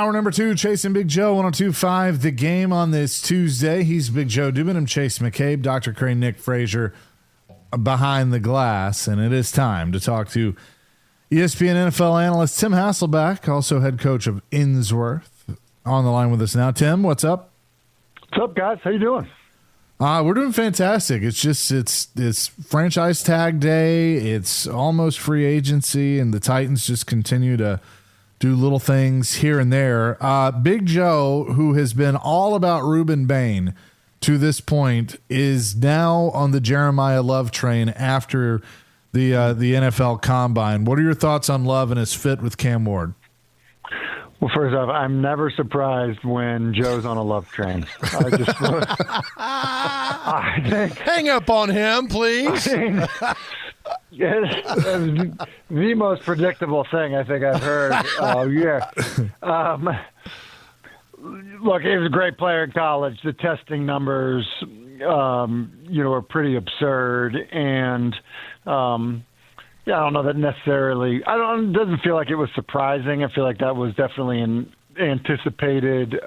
Hour number 2, Chasing Big Joe, 102.5 The Game on this Tuesday. He's Big Joe Dubin. I'm Chase McCabe, Dr. Crane, Nick Frazier behind the glass. And it is time to talk to ESPN NFL analyst Tim Hasselbeck, also head coach of Innsworth, on the line with us now. Tim, what's up? What's up, guys? How you doing? We're doing fantastic. It's franchise tag day. It's almost free agency, and the Titans just continue to do little things here and there. Big Joe, who has been all about Ruben Bain to this point, is now on the Jeremiah Love train after the NFL Combine. What are your thoughts on Love and his fit with Cam Ward? Well, first off, I'm never surprised when Joe's on a Love train. I think, hang up on him, please. It's the most predictable thing I think I've heard all year. Look, he was a great player in college. The testing numbers, are pretty absurd, and I don't know that necessarily. It doesn't feel like it was surprising. I feel like that was definitely an anticipated,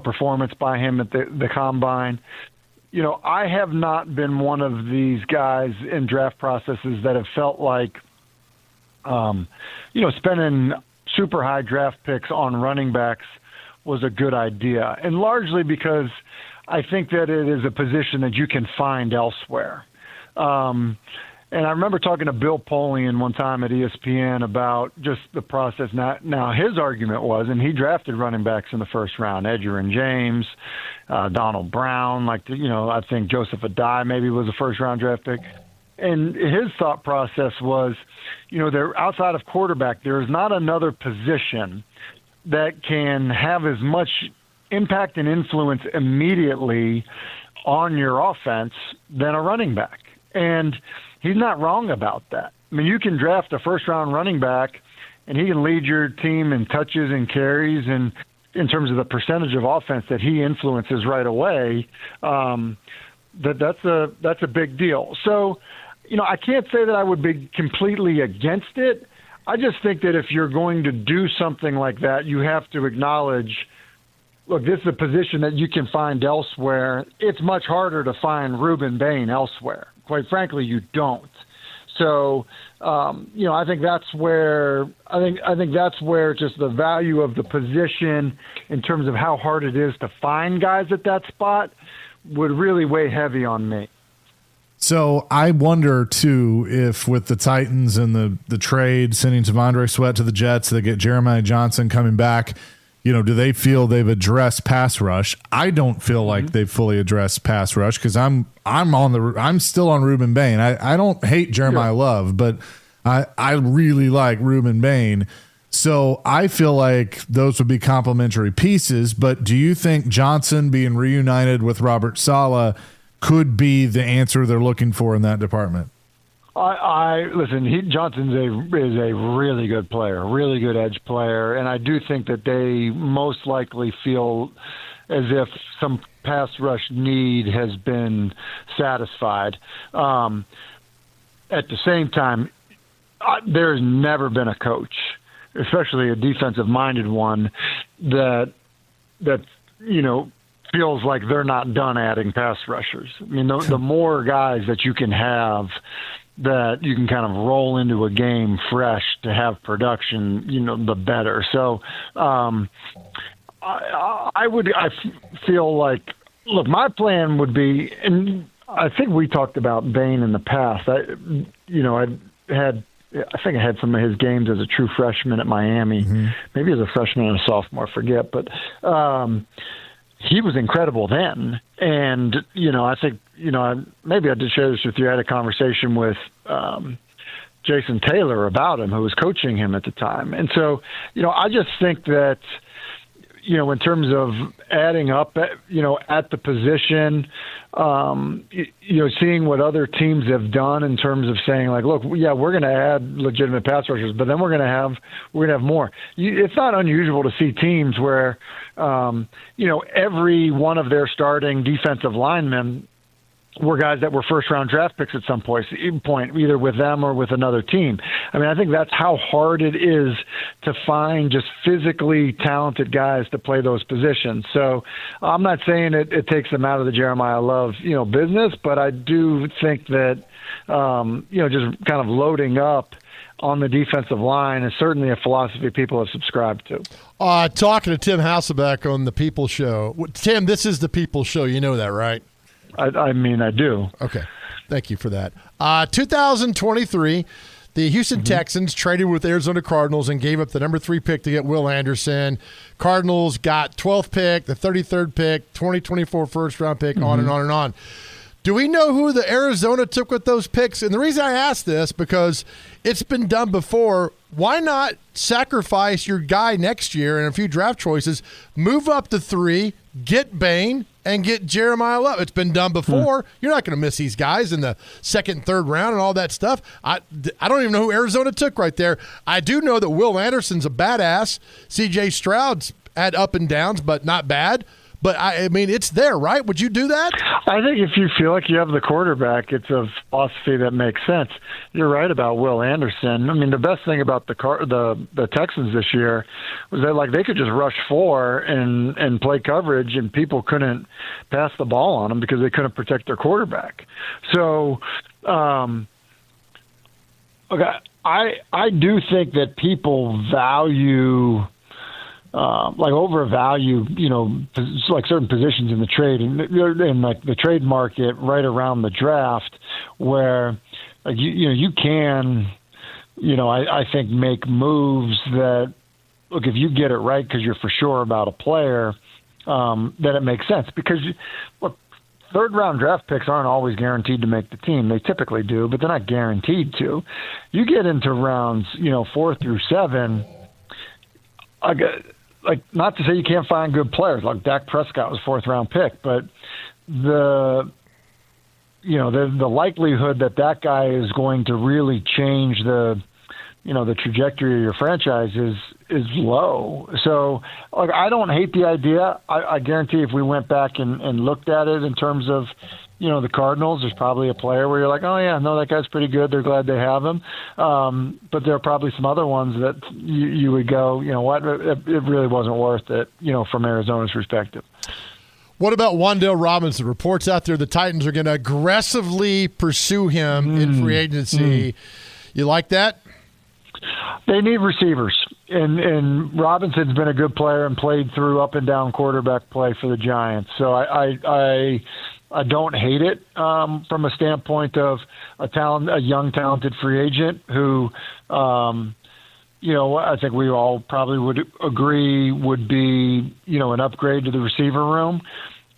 performance by him at the Combine. I have not been one of these guys in draft processes that have felt like, spending super high draft picks on running backs was a good idea. And largely because I think that it is a position that you can find elsewhere. And I remember talking to Bill Polian one time at ESPN about just the process. Now his argument was, and he drafted running backs in the first round, Edgerrin James, Donald Brown, I think Joseph Adai maybe was a first-round draft pick. And his thought process was, they're outside of quarterback, there is not another position that can have as much impact and influence immediately on your offense than a running back. And he's not wrong about that. I mean, you can draft a first-round running back, and he can lead your team in touches and carries, and in terms of the percentage of offense that he influences right away, that's a big deal. So, I can't say that I would be completely against it. I just think that if you're going to do something like that, you have to acknowledge, look, this is a position that you can find elsewhere. It's much harder to find Ruben Bain elsewhere. Quite frankly, you don't. So, I think that's where just the value of the position in terms of how hard it is to find guys at that spot would really weigh heavy on me. So I wonder, too, if with the Titans and the trade, sending T'Vondre Sweat to the Jets, they get Jeremiah Johnson coming back, do they feel they've addressed pass rush? I don't feel like they've fully addressed pass rush because I'm still on Ruben Bain. I don't hate Jeremiah Love, but I really like Ruben Bain. So I feel like those would be complementary pieces. But do you think Johnson being reunited with Robert Saleh could be the answer they're looking for in that department? Listen. Johnson is a really good player, really good edge player, and I do think that they most likely feel as if some pass rush need has been satisfied. At the same time, there's never been a coach, especially a defensive-minded one, that feels like they're not done adding pass rushers. I mean, the more guys that you can have that you can kind of roll into a game fresh to have production, the better. So I feel like, look, my plan would be, and I think we talked about Bain in the past. I think I had some of his games as a true freshman at Miami, maybe as a freshman and a sophomore, I forget. But he was incredible then. And, I think, maybe I did share this with you. I had a conversation with Jason Taylor about him, who was coaching him at the time. And so, I just think that, in terms of adding up, at the position, seeing what other teams have done in terms of saying, like, look, yeah, we're going to add legitimate pass rushers, but then we're going to have more. It's not unusual to see teams where, every one of their starting defensive linemen were guys that were first-round draft picks at some point, either with them or with another team. I mean, I think that's how hard it is to find just physically talented guys to play those positions. So I'm not saying it takes them out of the Jeremiah Love, business, but I do think that, just kind of loading up on the defensive line is certainly a philosophy people have subscribed to. Talking to Tim Hasselbeck on the People Show. Tim, this is the People Show. You know that, right? I mean, I do. Okay. Thank you for that. 2023, the Houston Texans traded with Arizona Cardinals and gave up the number 3 pick to get Will Anderson. Cardinals got 12th pick, the 33rd pick, 2024 first-round pick, on and on and on. Do we know who the Arizona took with those picks? And the reason I ask this, because it's been done before. Why not sacrifice your guy next year and a few draft choices, move up to 3, get Bain, and get Jeremiah Love? It's been done before. You're not going to miss these guys in the second, third round and all that stuff. I don't even know who Arizona took right there. I do know that Will Anderson's a badass. C.J. Stroud's had up and downs, but not bad. But, I mean, it's there, right? Would you do that? I think if you feel like you have the quarterback, it's a philosophy that makes sense. You're right about Will Anderson. I mean, the best thing about the Texans this year was that, they could just rush 4 and play coverage, and people couldn't pass the ball on them because they couldn't protect their quarterback. So, okay, I do think that people value – overvalue, certain positions in the trade and the trade market right around the draft, where you can, I think make moves that, look, if you get it right because you're for sure about a player, then it makes sense because third round draft picks aren't always guaranteed to make the team. They typically do, but they're not guaranteed to. You get into rounds, 4 through 7. Not to say you can't find good players, like Dak Prescott was 4th round pick, but the likelihood that guy is going to really change the trajectory of your franchise is low. So I don't hate the idea. I guarantee if we went back and looked at it in terms of, the Cardinals, there's probably a player where you're like, oh, yeah, no, that guy's pretty good. They're glad they have him. But there are probably some other ones that you would go, what, it really wasn't worth it, from Arizona's perspective. What about Wan'Dale Robinson? Reports out there the Titans are going to aggressively pursue him in free agency. You like that? They need receivers, and Robinson's been a good player and played through up and down quarterback play for the Giants. So I don't hate it from a standpoint of a young, talented free agent who, I think we all probably would agree would be, an upgrade to the receiver room.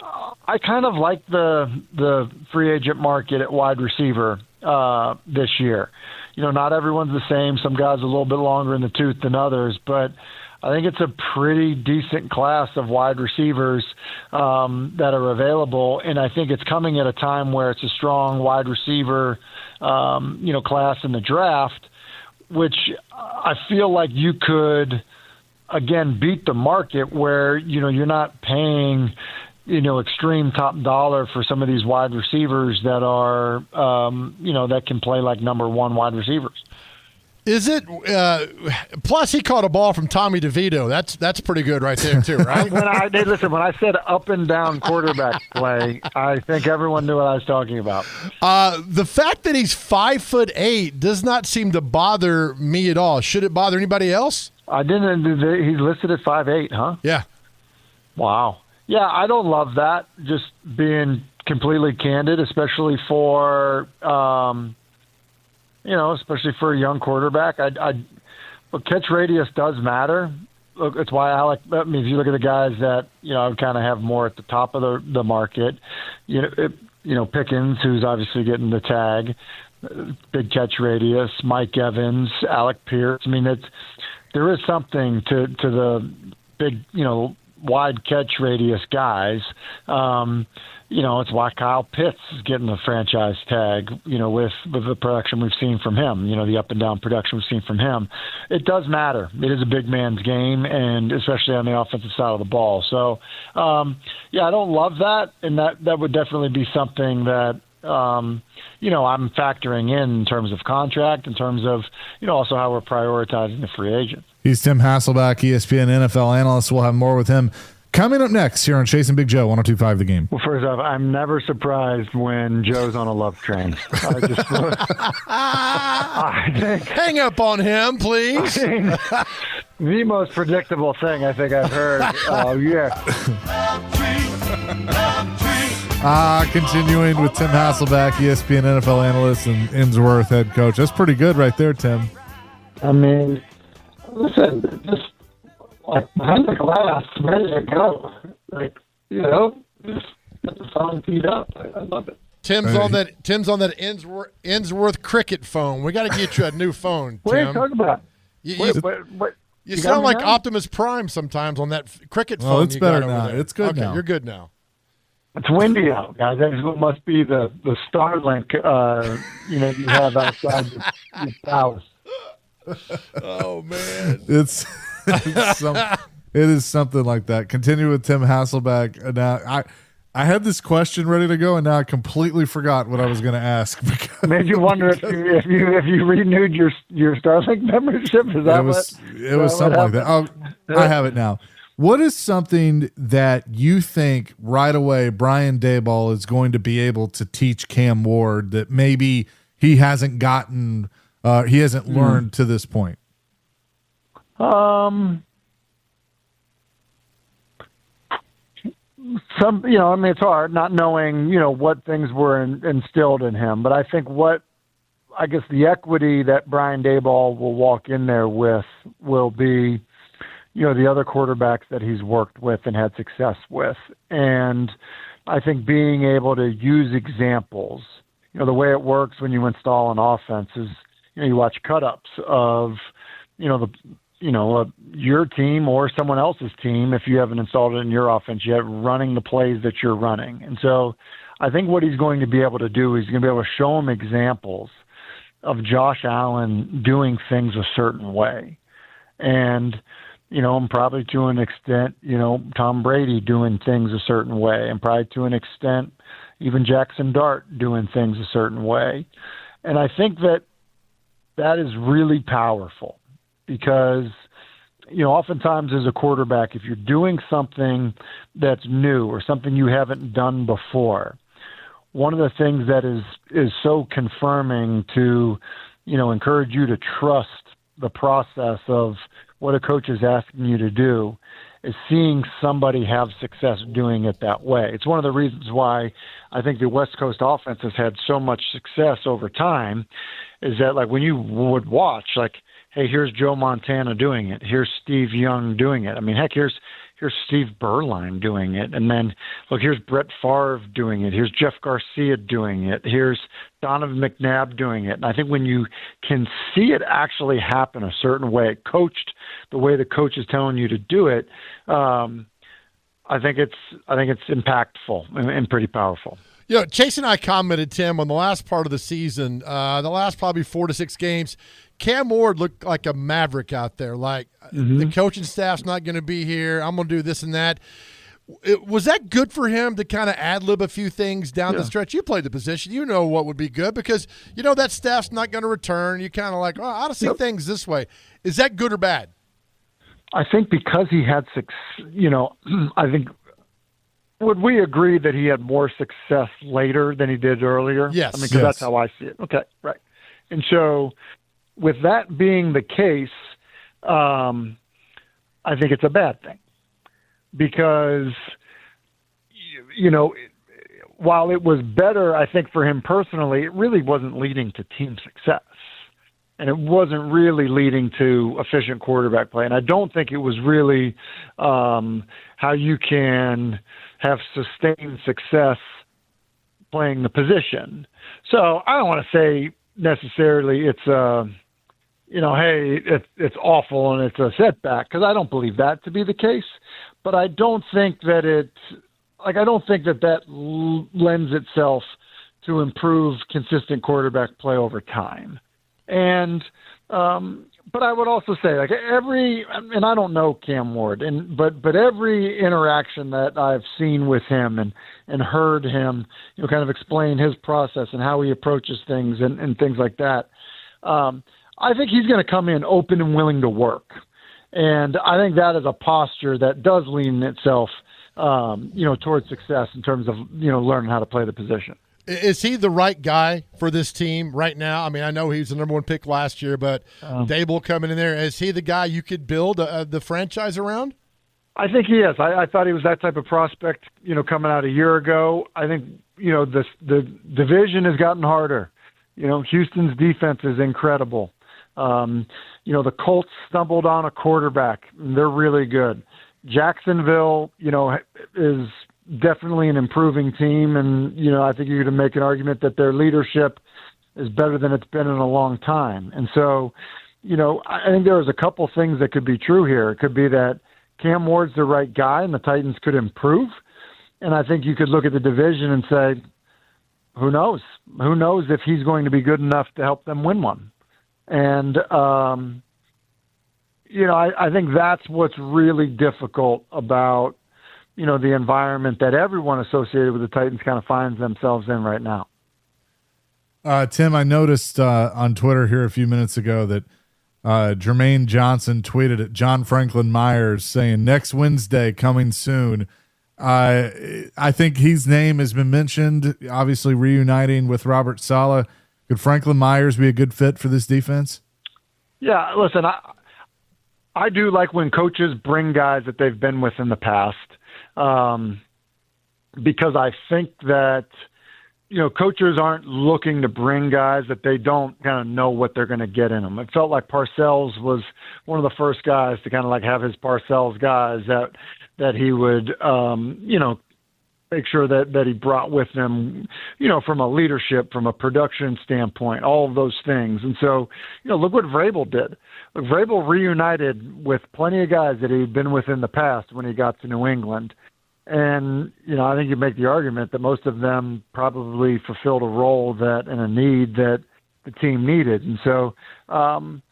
I kind of like the free agent market at wide receiver this year. Not everyone's the same. Some guys are a little bit longer in the tooth than others, but I think it's a pretty decent class of wide receivers that are available, and I think it's coming at a time where it's a strong wide receiver, class in the draft, which I feel like you could, again, beat the market where, you're not paying, extreme top dollar for some of these wide receivers that are, that can play like number 1 wide receivers. Is it? Plus, he caught a ball from Tommy DeVito. That's pretty good right there, too, right? When I said up and down quarterback play, I think everyone knew what I was talking about. The fact that he's 5'8" does not seem to bother me at all. Should it bother anybody else? I didn't. He's listed at 5'8", huh? Yeah. Wow. Yeah, I don't love that. Just being completely candid, especially for. Especially for a young quarterback, but catch radius does matter. Look, it's why if you look at the guys that I would kind of have more at the top of the market, Pickens, who's obviously getting the tag, big catch radius, Mike Evans, Alec Pierce. I mean, there is something to the big, wide catch radius guys. It's why Kyle Pitts is getting the franchise tag, with the production we've seen from him, the up and down production we've seen from him. It does matter. It is a big man's game, and especially on the offensive side of the ball. So, I don't love that, and that would definitely be something that, I'm factoring in terms of contract, in terms of, also how we're prioritizing the free agents. He's Tim Hasselbeck, ESPN NFL analyst. We'll have more with him coming up next here on Chasing Big Joe, 102.5 The Game. Well, first off, I'm never surprised when Joe's on a love train. I think hang up on him, please. The most predictable thing I think I've heard. Continuing with Tim Hasselbeck, ESPN NFL analyst and Innsworth head coach. That's pretty good right there, Tim. I mean, listen, just like behind the glass, ready to go. Just get the phone teed up. I love it. Tim's on that Innsworth cricket phone. We got to get you a new phone, Tim. What are you talking about? You sound like Optimus Prime sometimes on that cricket phone. Oh, it's better now. It's good now. You're good now. It's windy out, guys. That must be the Starlink, you have outside your house. Oh, man. It is something like that. Continue with Tim Hasselbeck. Now, I had this question ready to go, and now I completely forgot what I was going to ask. Made you wonder if you renewed your Starlink membership? Is that it was something like that. Oh, I have it now. What is something that you think right away Brian Daboll is going to be able to teach Cam Ward that maybe he hasn't gotten, he hasn't learned to this point? It's hard not knowing, what things were instilled in him. But I think the equity that Brian Daboll will walk in there with will be, the other quarterbacks that he's worked with and had success with. And I think being able to use examples, the way it works when you install an offense is, you watch cut-ups of, your team or someone else's team. If you haven't installed it in your offense yet, running the plays that you're running. And so I think what he's going to be able to do is he's going to be able to show him examples of Josh Allen doing things a certain way. And, and probably to an extent, Tom Brady doing things a certain way, and probably to an extent, even Jackson Dart doing things a certain way. And I think that is really powerful because, oftentimes as a quarterback, if you're doing something that's new or something you haven't done before, one of the things that is so confirming to, encourage you to trust the process of what a coach is asking you to do is seeing somebody have success doing it that way. It's one of the reasons why I think the West Coast offense has had so much success over time is that, like, when you would watch, like, hey, here's Joe Montana doing it. Here's Steve Young doing it. I mean, heck, here's Steve Berline doing it. And then, look, here's Brett Favre doing it. Here's Jeff Garcia doing it. Here's Donovan McNabb doing it. And I think when you can see it actually happen a certain way, coached the way the coach is telling you to do it, I think it's impactful and pretty powerful. Chase and I commented, Tim, on the last part of the season, the last probably 4 to 6 games, Cam Ward looked like a maverick out there. Like, the coaching staff's not going to be here. I'm going to do this and that. Was that good for him to kind of ad-lib a few things down the stretch? You played the position. You know what would be good because, that staff's not going to return. You kind of like, I ought to see things this way. Is that good or bad? I think because he had I think – would we agree that he had more success later than he did earlier? Yes. I mean, because that's how I see it. Okay, right. And so with that being the case, I think it's a bad thing because, while it was better, I think, for him personally, it really wasn't leading to team success. And it wasn't really leading to efficient quarterback play. And I don't think it was really how you can have sustained success playing the position. So I don't want to say necessarily it's it's awful and it's a setback, because I don't believe that to be the case. But I don't think that that lends itself to improve consistent quarterback play over time. And But I would also say, like, and I don't know Cam Ward, but every interaction that I've seen with him and heard him, kind of explain his process and how he approaches things and things like that, I think he's going to come in open and willing to work. And I think that is a posture that does lean itself, towards success in terms of, learning how to play the position. Is he the right guy for this team right now? I mean, I know he was the number one pick last year, but Dable coming in there, is he the guy you could build the franchise around? I think he is. I thought he was that type of prospect, coming out a year ago. I think, the division has gotten harder. Houston's defense is incredible. The Colts stumbled on a quarterback. They're really good. Jacksonville, is definitely an improving team, and I think you're going to make an argument that their leadership is better than it's been in a long time. And so, I think there's a couple things that could be true here. It could be that Cam Ward's the right guy, and the Titans could improve. And I think you could look at the division and say, who knows? Who knows if he's going to be good enough to help them win one? And I think that's what's really difficult about the environment that everyone associated with the Titans kind of finds themselves in right now. Tim, I noticed on Twitter here a few minutes ago that Jermaine Johnson tweeted at John Franklin Myers saying, next Wednesday coming soon. I think his name has been mentioned, obviously reuniting with Robert Saleh. Could Franklin Myers be a good fit for this defense? Yeah, listen, I do like when coaches bring guys that they've been with in the past. Because I think that, coaches aren't looking to bring guys that they don't kind of know what they're going to get in them. It felt like Parcells was one of the first guys to kind of like have his Parcells guys that he would, make sure that he brought with him, from a leadership, from a production standpoint, all of those things. And so, look what Vrabel did. Look, Vrabel reunited with plenty of guys that he'd been with in the past when he got to New England. And, I think you make the argument that most of them probably fulfilled a role and a need that the team needed. And so, I'm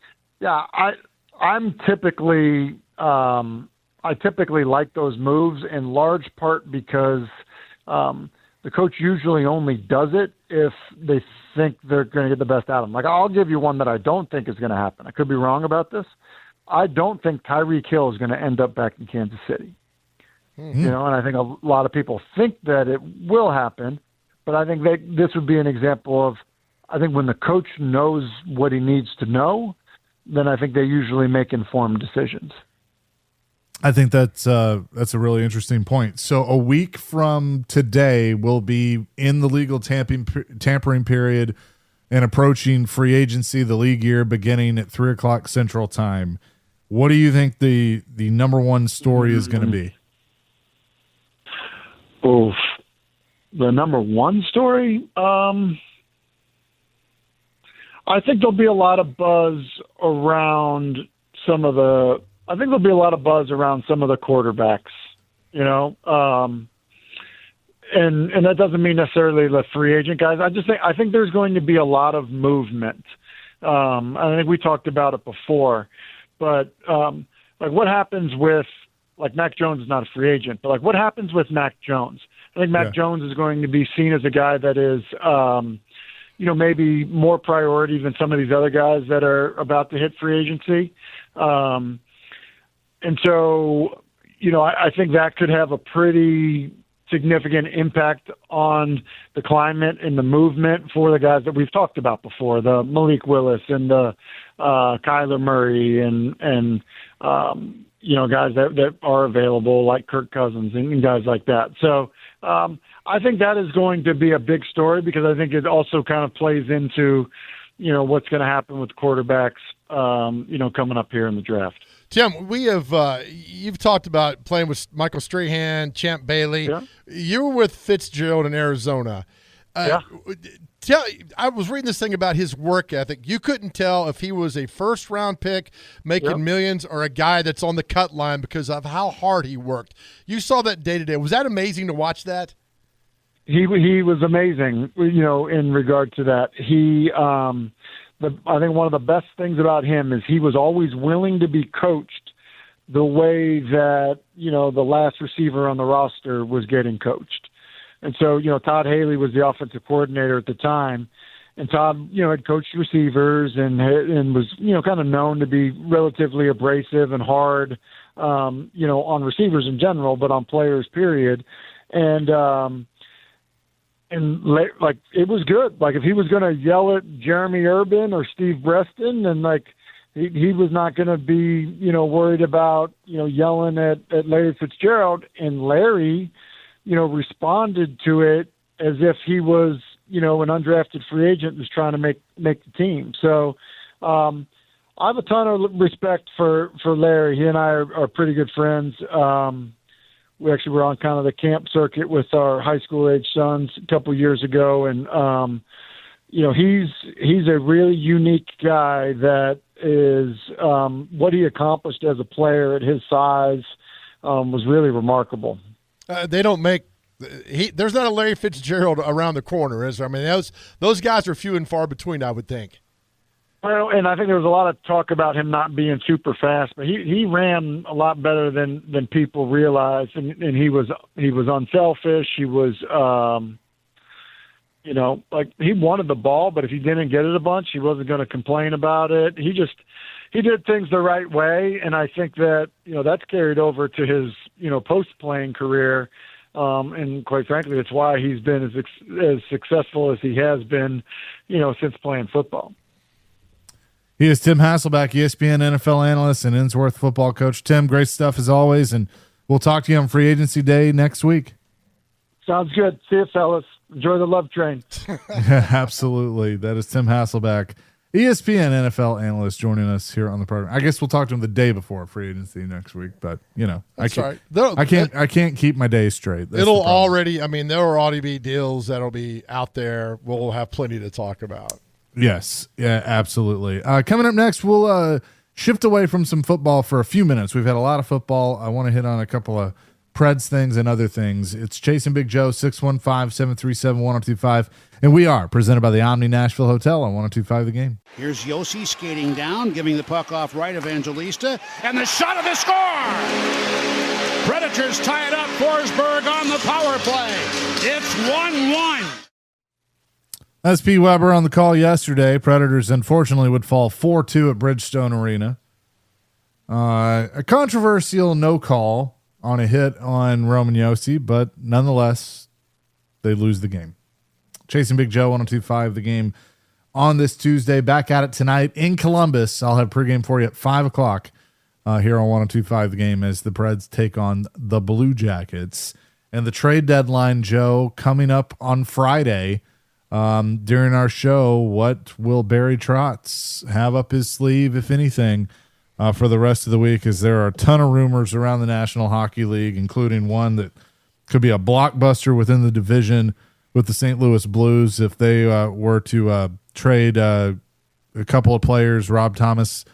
typically, I typically like those moves in large part because the coach usually only does it if they think they're going to get the best out of them. Like, I'll give you one that I don't think is going to happen. I could be wrong about this. I don't think Tyreek Hill is going to end up back in Kansas City. And I think a lot of people think that it will happen, but I think this would be an example of, I think when the coach knows what he needs to know, then I think they usually make informed decisions. I think that's a really interesting point. So a week from today, we'll be in the legal tampering period and approaching free agency, the league year beginning at 3:00 Central Time. What do you think the number one story is going to be? Oof. The number one story? I think there'll be a lot of buzz around some of the quarterbacks, and that doesn't mean necessarily the free agent guys. I think there's going to be a lot of movement. I think we talked about it before, but like what happens with, like, Mac Jones is not a free agent, but like what happens with Mac Jones? I think Mac Jones is going to be seen as a guy that is, maybe more priority than some of these other guys that are about to hit free agency. And so, I think that could have a pretty significant impact on the climate and the movement for the guys that we've talked about before, the Malik Willis and the Kyler Murray and guys that are available like Kirk Cousins and guys like that. So I think that is going to be a big story because I think it also kind of plays into, what's going to happen with quarterbacks, coming up here in the draft. Tim, we have you've talked about playing with Michael Strahan, Champ Bailey. Yeah. You were with Fitzgerald in Arizona. I was reading this thing about his work ethic. You couldn't tell if he was a first-round pick making millions or a guy that's on the cut line because of how hard he worked. You saw that day-to-day. Was that amazing to watch that? He was amazing, in regard to that. He I think one of the best things about him is he was always willing to be coached the way that, the last receiver on the roster was getting coached. And so, Todd Haley was the offensive coordinator at the time, and Todd, had coached receivers and was, kind of known to be relatively abrasive and hard, on receivers in general, but on players, period. And it was good. Like, if he was going to yell at Jeremy Urban or Steve Breston, then he was not going to be, worried about, yelling at Larry Fitzgerald. And Larry, responded to it as if he was, an undrafted free agent and was trying to make the team. So I have a ton of respect for Larry. He and I are pretty good friends. We actually were on kind of the camp circuit with our high school age sons a couple of years ago. And, he's a really unique guy that is what he accomplished as a player at his size was really remarkable. They don't make there's not a Larry Fitzgerald around the corner, is there? I mean, those guys are few and far between, I would think. Well, and I think there was a lot of talk about him not being super fast, but he ran a lot better than people realized, and he was unselfish. He was, he wanted the ball, but if he didn't get it a bunch, he wasn't going to complain about it. He did things the right way, and I think that that's carried over to his post-playing career. And quite frankly, it's why he's been as successful as he has been, since playing football. He is Tim Hasselbeck, ESPN NFL analyst and Innsworth football coach. Tim, great stuff as always, and we'll talk to you on Free Agency Day next week. Sounds good. See you, fellas. Enjoy the love train. Absolutely. That is Tim Hasselbeck, ESPN NFL analyst, joining us here on the program. I guess we'll talk to him the day before free agency next week, but I can't keep my days straight. That's there will already be deals that'll be out there. We'll have plenty to talk about. Yes. Yeah, absolutely. Coming up next, we'll shift away from some football for a few minutes. We've had a lot of football. I want to hit on a couple of Preds things and other things. It's Chase and Big Joe, 615-737-1025. And we are presented by the Omni Nashville Hotel on 1025 The Game. Here's Yossi skating down, giving the puck off right of Evangelista, and the shot of the score! Predators tie it up. Forsberg on the power play. It's 1-1. SP Weber on the call yesterday. Predators unfortunately would fall 4-2 at Bridgestone Arena. A controversial no call on a hit on Roman Yossi, but nonetheless, they lose the game. Chasing Big Joe, 1025 The Game on this Tuesday. Back at it tonight in Columbus. I'll have pregame for you at 5 o'clock here on 1025 The Game as the Preds take on the Blue Jackets. And the trade deadline, Joe, coming up on Friday. During our show, what will Barry Trotz have up his sleeve, if anything, for the rest of the week? As there are a ton of rumors around the National Hockey League, including one that could be a blockbuster within the division with the St. Louis Blues if they were to trade a couple of players, Rob Thomas,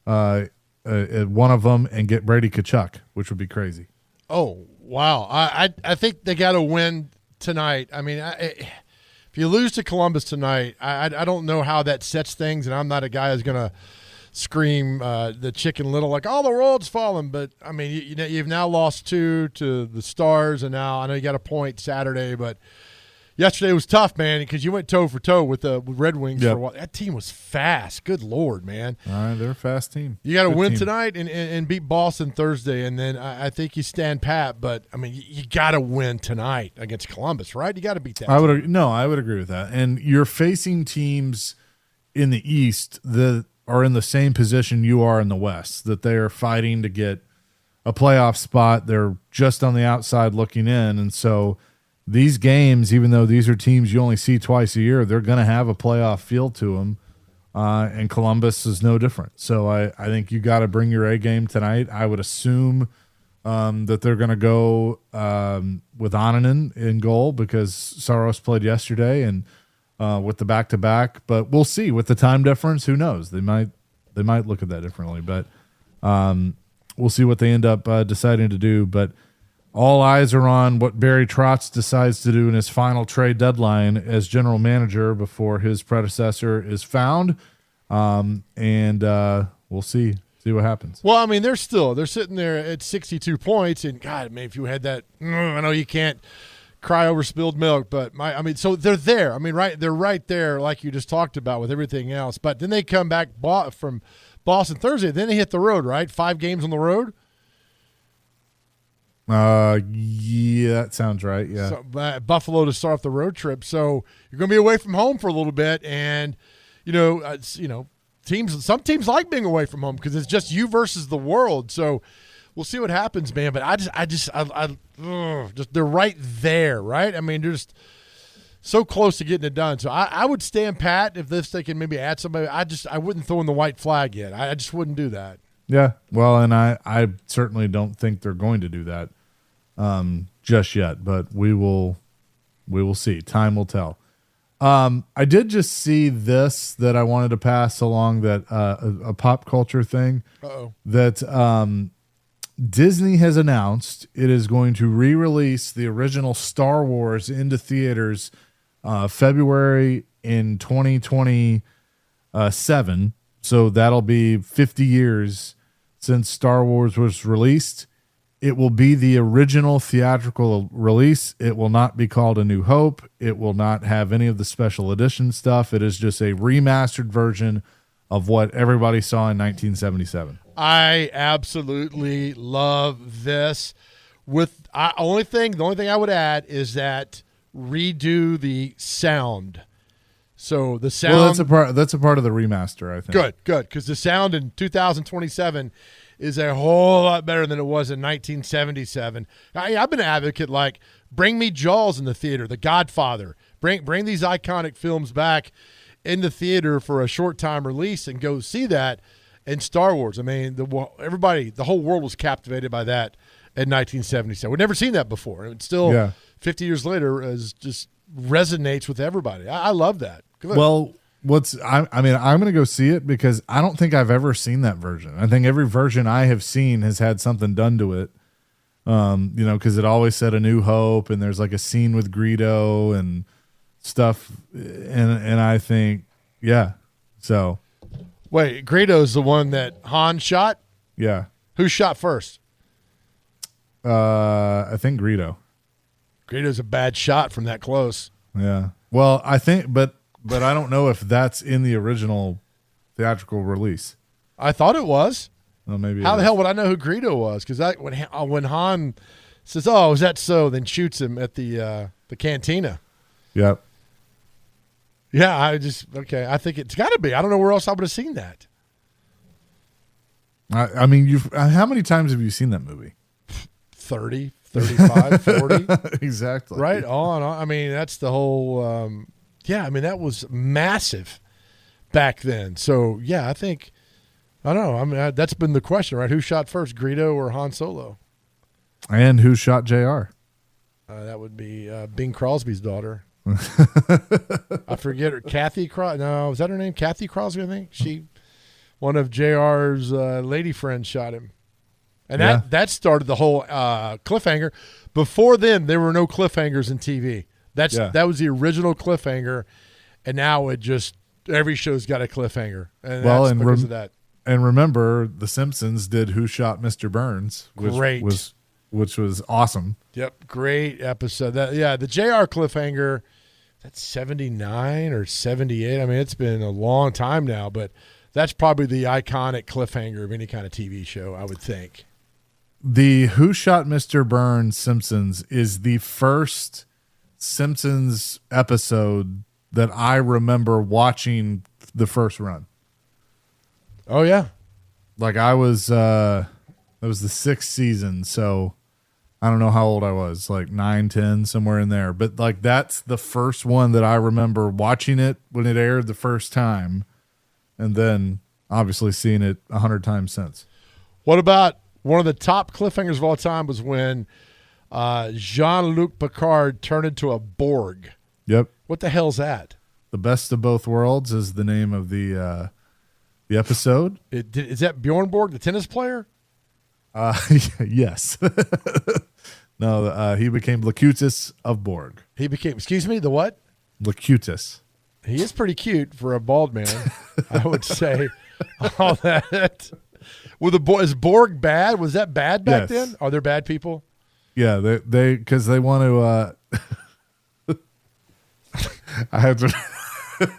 one of them, and get Brady Tkachuk, which would be crazy. Oh, wow. I think they got to win tonight. I mean, if you lose to Columbus tonight, I don't know how that sets things, and I'm not a guy who's going to scream the Chicken Little like, oh, the world's fallen. But, I mean, you've now lost 2 to the Stars, and now I know you got a point Saturday, but yesterday was tough, man, because you went toe-for-toe with the Red Wings for a while. That team was fast. Good Lord, man. All right, they're a fast team. You got to win tonight and beat Boston Thursday, and then I think you stand pat. But, I mean, you got to win tonight against Columbus, right? You got to beat that. I would agree with that. And you're facing teams in the East that are in the same position you are in the West, that they are fighting to get a playoff spot. They're just on the outside looking in, and so – these games, even though these are teams you only see twice a year, they're going to have a playoff feel to them, and Columbus is no different. So I think you got to bring your A game tonight. I would assume that they're going to go with Onanen in goal because Saros played yesterday and with the back-to-back. But we'll see. With the time difference, who knows? They might look at that differently. But we'll see what they end up deciding to do. But all eyes are on what Barry Trotz decides to do in his final trade deadline as general manager before his predecessor is found. and we'll see what happens. Well, I mean, they're sitting there at 62 points, and God, man, if you had that, I know you can't cry over spilled milk, but so they're there. I mean, they're right there, like you just talked about with everything else. But then they come back from Boston Thursday, then they hit the road, right? 5 games on the road. Yeah, that sounds right. Yeah, so, Buffalo to start off the road trip. So you're going to be away from home for a little bit, and some teams like being away from home because it's just you versus the world. So we'll see what happens, man. But they're right there, right? I mean, they're just so close to getting it done. So I would stand pat if they can maybe add somebody. I wouldn't throw in the white flag yet. I just wouldn't do that. Yeah, well, and I certainly don't think they're going to do that just yet. But we will see. Time will tell. I did just see this that I wanted to pass along, that a pop culture thing. Uh-oh. That Disney has announced it is going to re-release the original Star Wars into theaters February in 2027. So that'll be 50 years since Star Wars was released. It will be the original theatrical release. It will not be called A New Hope. It will not have any of the special edition stuff. It is just a remastered version of what everybody saw in 1977. I absolutely love this. The only thing I would add is that redo the sound. So the sound. Well, that's a part of the remaster, I think. Good, because the sound in 2027 is a whole lot better than it was in 1977. I've been an advocate, like, bring me Jaws in the theater, The Godfather. Bring these iconic films back in the theater for a short time release and go see that. And Star Wars, I mean, the whole world was captivated by that in 1977. We'd never seen that before. And still, 50 years later, just resonates with everybody. I love that. Well, I'm going to go see it because I don't think I've ever seen that version. I think every version I have seen has had something done to it. Because it always said A New Hope, and there's like a scene with Greedo and stuff. And I think, yeah. So. Wait, Greedo's the one that Han shot? Yeah. Who shot first? I think Greedo. Greedo's a bad shot from that close. Yeah. Well, I think, but I don't know if that's in the original theatrical release. I thought it was. Well, maybe. How the hell would I know who Greedo was? Because when Han says, "Oh, is that so?" then shoots him at the cantina. Yep. Yeah, I think it's got to be. I don't know where else I would have seen that. I mean, how many times have you seen that movie? 30, 35, 40. Exactly. Right on. I mean, that's the whole that was massive back then. So, yeah, I don't know. I mean, that's been the question, right? Who shot first, Greedo or Han Solo? And who shot JR? That would be Bing Crosby's daughter. I forget her. Kathy Crosby. No, is that her name? Kathy Crosby, I think. One of JR's lady friends shot him. And that started the whole cliffhanger. Before then, there were no cliffhangers in TV. That was the original cliffhanger, and now every show's got a cliffhanger. And that's because of that. And remember, The Simpsons did Who Shot Mr. Burns, which was awesome. Yep, great episode. The JR cliffhanger, that's 79 or 78. I mean, it's been a long time now, but that's probably the iconic cliffhanger of any kind of TV show, I would think. The Who Shot Mr. Burns Simpsons is the first Simpsons episode that I remember watching the first run. Oh, yeah. Like that was the 6th season, so I don't know how old I was, like 9, 10, somewhere in there. But like that's the first one that I remember watching it when it aired the first time, and then obviously seeing it 100 times since. What about one of the top cliffhangers of all time was when Jean-Luc Picard turned into a Borg. Yep. What the hell's that? The Best of Both Worlds is the name of the episode. Is that Bjorn Borg, the tennis player? Yes. No, he became Locutus of Borg. He became, excuse me, the what? Locutus. He is pretty cute for a bald man, I would say. All that. Is Borg bad? Was that bad back then? Are there bad people? Yeah, they because they want to. I had to.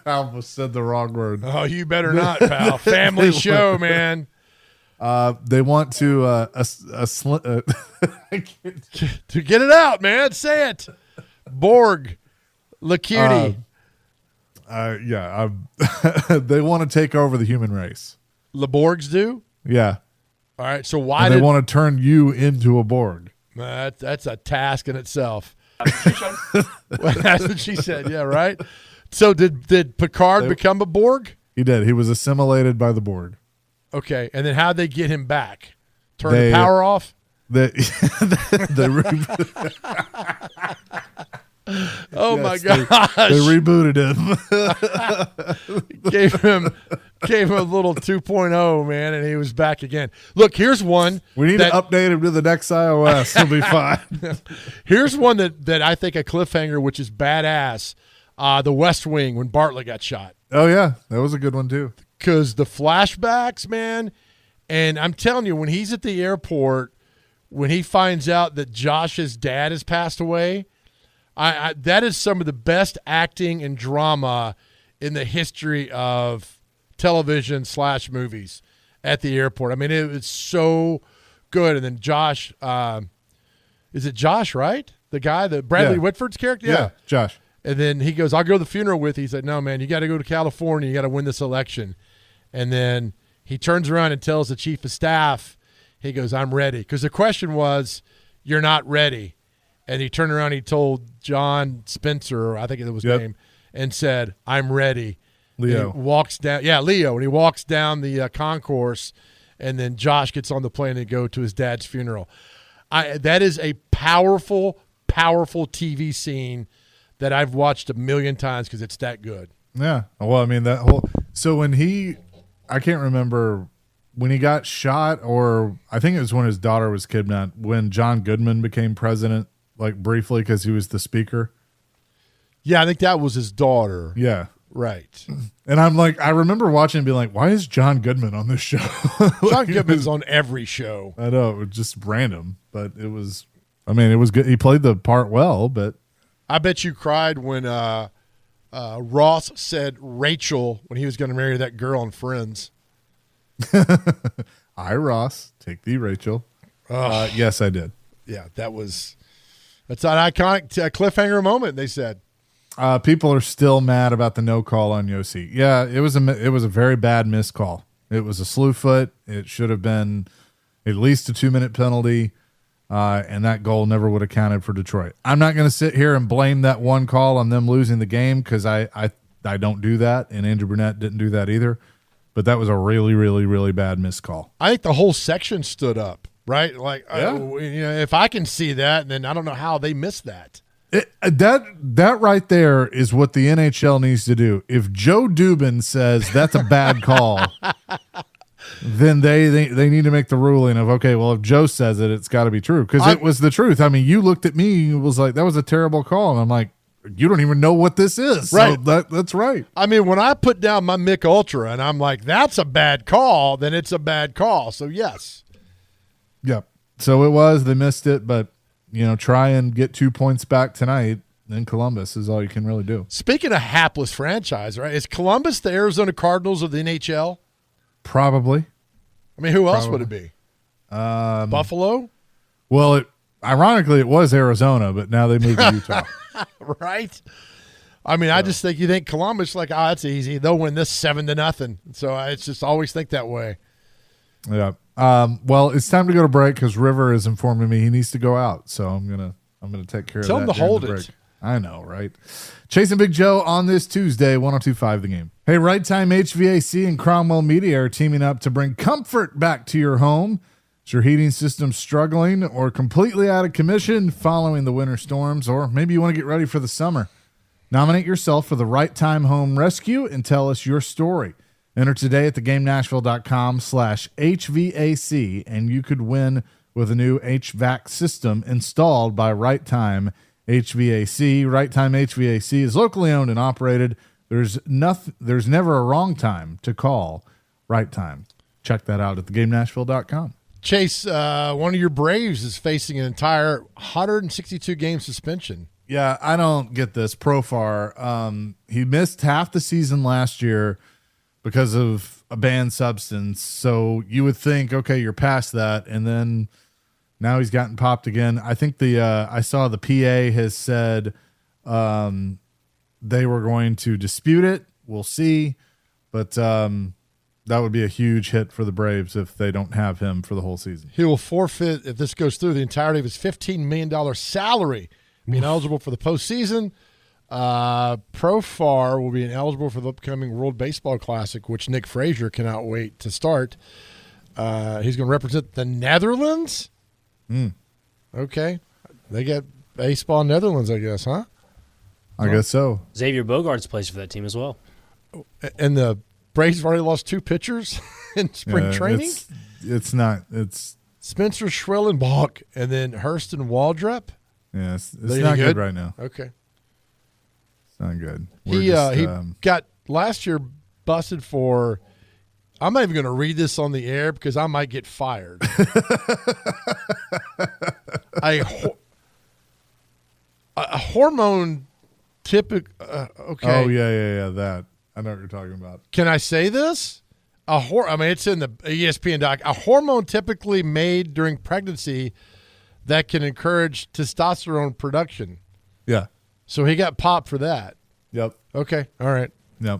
I almost said the wrong word. Oh, you better not, pal. Family show, man. They want to to get it out, man. Say it. Borg, La Cutie. Yeah, they want to take over the human race. The Borgs do? Yeah. All right. So why they want to turn you into a Borg? That's a task in itself. That's what she said. Yeah, right. So did Picard become a Borg? He did. He was assimilated by the Borg. Okay, and then how'd they get him back? Turn the power off? Oh my gosh! They rebooted him. gave him a little 2.0, man, and he was back again. Look, here's one. We need to update him to the next iOS. He'll be fine. Here's one that I think a cliffhanger, which is badass. The West Wing when Bartlett got shot. Oh yeah, that was a good one too. Because the flashbacks, man, and I'm telling you, when he's at the airport, when he finds out that Josh's dad has passed away. That is some of the best acting and drama in the history of television / movies at the airport. I mean, it's so good. And then Josh, is it Josh, right? The guy, Bradley Whitford's character? Yeah, Josh. And then he goes, I'll go to the funeral with you. He said, no, man, you got to go to California. You got to win this election. And then he turns around and tells the chief of staff, he goes, I'm ready. Because the question was, you're not ready. And he turned around, he told John Spencer, I think it was his name, and said, I'm ready. Leo. And he walks down, Leo. And he walks down the concourse, and then Josh gets on the plane and go to his dad's funeral. That is a powerful, powerful TV scene that I've watched a million times because it's that good. Yeah. Well, I mean, that whole – so when I can't remember – when he got shot, or I think it was when his daughter was kidnapped, when John Goodman became president, like briefly because he was the speaker. Yeah, I think that was his daughter. Yeah. Right. And I'm like, I remember watching and being like, why is John Goodman on this show? John Goodman's on every show. I know, it was just random, but it was good. He played the part well, but. I bet you cried when Ross said Rachel when he was going to marry that girl on Friends. I, Ross, take thee, Rachel. Yes, I did. Yeah, that's an iconic cliffhanger moment, they said. People are still mad about the no call on Yossi. Yeah, it was a very bad missed call. It was a slew foot. It should have been at least a 2-minute penalty, and that goal never would have counted for Detroit. I'm not going to sit here and blame that one call on them losing the game because I don't do that, and Andrew Burnett didn't do that either. But that was a really, really, really bad missed call. I think the whole section stood up, right? Like, if I can see that, then I don't know how they missed that. That right there is what the NHL needs to do. If Joe Dubin says that's a bad call, then they need to make the ruling of, okay, well, if Joe says it, it's got to be true. Because it was the truth. I mean, you looked at me and was like, that was a terrible call. And I'm like, you don't even know what this is. Right. So that's right. I mean, when I put down my Mick Ultra and I'm like, that's a bad call, then it's a bad call. So, yes. Yep. So it was. They missed it. But, try and get 2 points back tonight in Columbus is all you can really do. Speaking of hapless franchise, right, is Columbus the Arizona Cardinals of the NHL? Probably. I mean, who else would it be? Buffalo? Well, ironically, it was Arizona, but now they moved to Utah. Right? I mean, I just think you think Columbus, like, that's easy. They'll win this 7-0. So I just always think that way. Yeah. Well, it's time to go to break because River is informing me he needs to go out. So I'm gonna take care of that. Tell him to hold it. it. I know, right? Chasing Big Joe on this Tuesday, 102.5 The Game. Hey, Right Time HVAC and Cromwell Media are teaming up to bring comfort back to your home. Is your heating system struggling or completely out of commission following the winter storms, or maybe you want to get ready for the summer? Nominate yourself for the Right Time Home Rescue and tell us your story. Enter today at theGameNashville.com/HVAC, and you could win with a new HVAC system installed by Right Time HVAC. Right Time HVAC is locally owned and operated There's never a wrong time to call. Right time. Check that out at thegamenashville.com. Chase, one of your Braves is facing an entire 162-game suspension. Yeah, I don't get this. Profar, he missed half the season last year because of a banned substance. So you would think, okay, you're past that, and then now he's gotten popped again. I think I saw the PA has said they were going to dispute it. We'll see, but that would be a huge hit for the Braves if they don't have him for the whole season. He will forfeit, if this goes through, the entirety of his $15 million salary, being eligible for the postseason. Profar will be ineligible for the upcoming World Baseball Classic, which Nick Frazier cannot wait to start. He's going to represent the Netherlands. Okay. They get baseball in Netherlands, I guess, huh? I guess so. Xavier Bogaerts plays for that team as well. And the Braves have already lost 2 pitchers in spring training? It's not. It's Spencer Schwellenbach and then Hurston Waldrop. Yeah, it's not good right now. Okay. It's not good. He got last year busted for – I'm not even going to read this on the air because I might get fired. A hormone typic okay. Oh, yeah, that. I know what you're talking about. Can I say this? It's in the ESPN doc. A hormone typically made during pregnancy that can encourage testosterone production. Yeah. So he got popped for that. Yep. Okay. All right. Yep.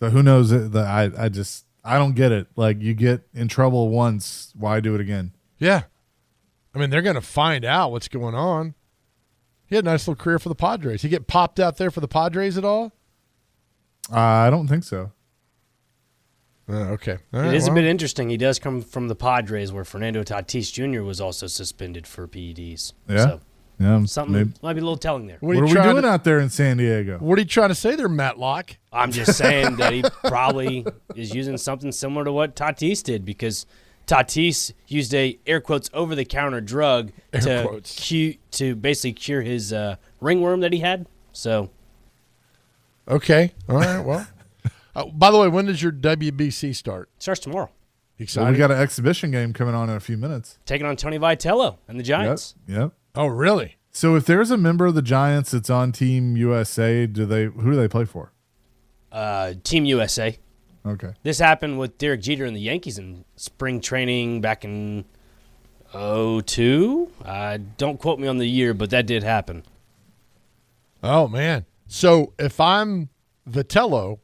So who knows? I don't get it. Like, you get in trouble once, why do it again? Yeah. I mean, they're going to find out what's going on. He had a nice little career for the Padres. He get popped out there for the Padres at all? I don't think so. Okay. It is a bit interesting. He does come from the Padres, where Fernando Tatis Jr. was also suspended for PEDs. Yeah. So yeah. something might be a little telling there. What are we doing out there in San Diego? What are you trying to say there, Matlock? I'm just saying that he probably is using something similar to what Tatis did, because Tatis used a, air quotes, over-the-counter drug to basically cure his ringworm that he had. So, okay. All right. Well, by the way, when does your WBC start? It starts tomorrow. Excited? Well, we got an exhibition game coming on in a few minutes. Taking on Tony Vitello and the Giants. Yep. Oh, really? So if there's a member of the Giants that's on Team USA, who do they play for? Team USA. Okay. This happened with Derek Jeter and the Yankees in spring training back in 2002. Don't quote me on the year, but that did happen. Oh, man. So if I'm Vitello,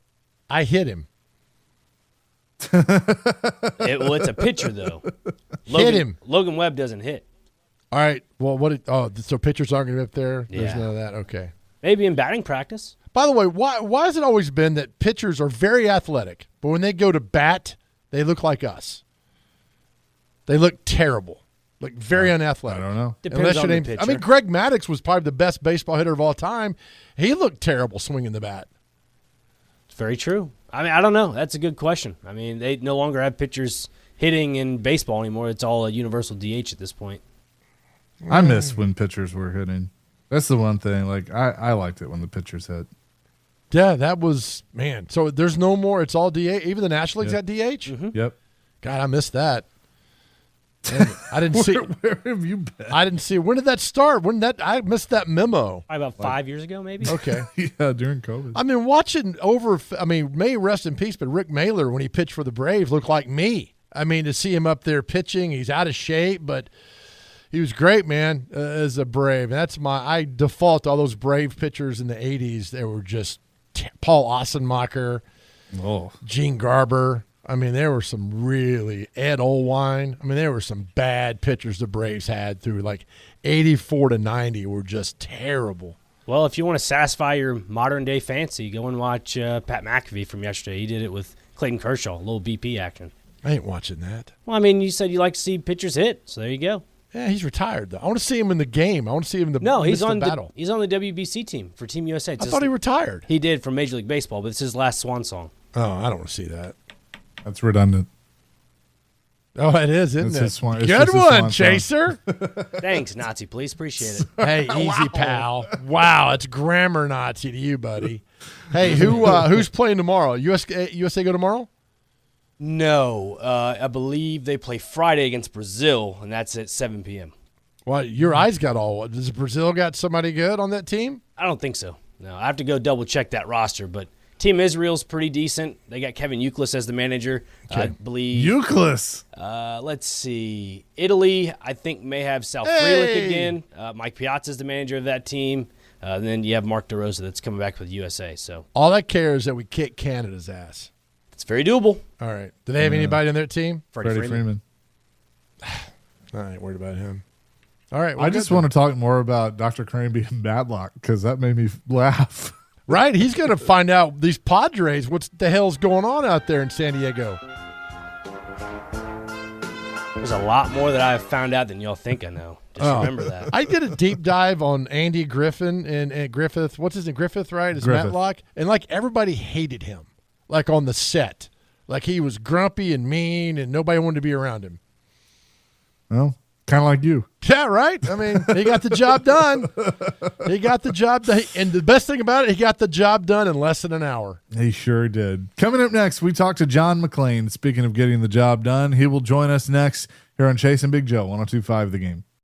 I hit him. It's a pitcher, though. Hit him. Logan Webb doesn't hit. All right. Well, so pitchers aren't going to be up there? Yeah. There's none of that? Okay. Maybe in batting practice. By the way, why has it always been that pitchers are very athletic, but when they go to bat, they look like us? They look terrible. Like very unathletic. I don't know. Depends on the pitcher. I mean, Greg Maddux was probably the best baseball hitter of all time. He looked terrible swinging the bat. It's very true. I mean, I don't know. That's a good question. I mean, they no longer have pitchers hitting in baseball anymore. It's all a universal DH at this point. I miss when pitchers were hitting. That's the one thing. Like, I liked it when the pitchers hit. Yeah, that was, man. So there's no more. It's all DH. Even the National League's got DH? Mm-hmm. Yep. God, I missed that. Man, I didn't see. Where have you been? I didn't see. When did that start? I missed that memo. Probably about 5 years ago, maybe. Okay. Yeah, during COVID. I mean, may rest in peace, but Rick Mahler, when he pitched for the Braves, looked like me. I mean, to see him up there pitching, he's out of shape, but he was great, man, as a Brave. I default to all those Brave pitchers in the 80s. They were just Paul Ossenmacher, Gene Garber. I mean, there were some really Ed Olwine. I mean, there were some bad pitchers the Braves had through like 84 to 90 were just terrible. Well, if you want to satisfy your modern-day fancy, go and watch Pat McAfee from yesterday. He did it with Clayton Kershaw, a little BP action. I ain't watching that. Well, I mean, you said you like to see pitchers hit, so there you go. Yeah, he's retired, though. I want to see him in the game. I want to see him in the he's on the battle. He's on the WBC team for Team USA. I thought he retired. He did from Major League Baseball, but it's his last swan song. Oh, I don't want to see that. That's redundant. Oh, it is, isn't it? Good one, Chaser. Thanks, Nazi. Please appreciate it. Hey, easy, pal. Wow, it's grammar Nazi to you, buddy. Hey, who's playing tomorrow? USA go tomorrow? No, I believe they play Friday against Brazil, and that's at 7 p.m. Well, your eyes got all. Does Brazil got somebody good on that team? I don't think so. No, I have to go double check that roster, but Team Israel's pretty decent. They got Kevin Youkilis as the manager, I believe. Youkilis. Let's see. Italy, I think, may have Sal Frelick again. Mike Piazza's the manager of that team. Then you have Mark DeRosa that's coming back with USA. So all I care is that we kick Canada's ass. It's very doable. All right. Do they have anybody on their team? Freddie Freeman. I ain't worried about him. All right. I just want to talk more about Dr. Crane being bad luck because that made me laugh. Right? He's going to find out these Padres, what the hell's going on out there in San Diego. There's a lot more that I've found out than y'all think I know. Just remember that. I did a deep dive on Andy Griffin and Griffith. What's his name? Griffith, right? Is Matlock. And everybody hated him, on the set. He was grumpy and mean and nobody wanted to be around him. Well, kind of like you. Yeah, right? I mean, he got the job done. He got the job done. And the best thing about it, he got the job done in less than an hour. He sure did. Coming up next, we talk to John McClain. Speaking of getting the job done, he will join us next here on Chase and Big Joe, 102.5 The Game.